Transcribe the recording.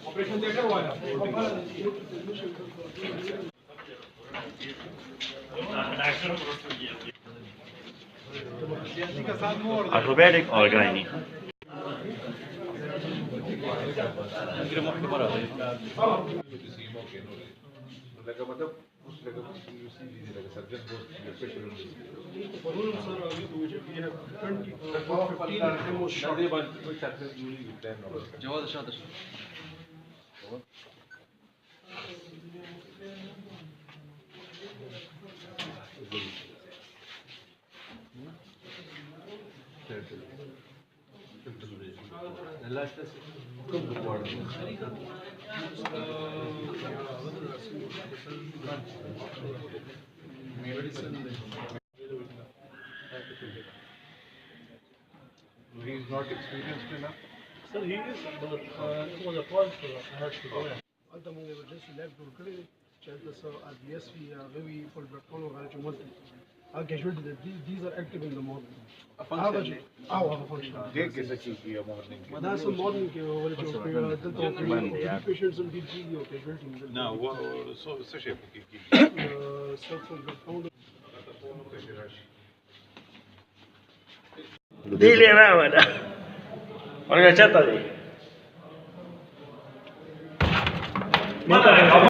Operation theatre हुआ है Acrobatic or gynae? جواز شاطر. He is not experienced enough. Sir, he is, but it was a call for I had to go in. قدم من emergency left وكده شايف لسه RBS في غوي فول بلاتفورم وغير جملته. Casualty these are active in the morning. هذا شيء هذا function. देख कैसे चीज किया morning. ده اسمه morning के वाले जो في patients اللي بيجي له casualty. ना वो सो shape की فول بلاتفورم. Dile, vámonos. Oiga, chata,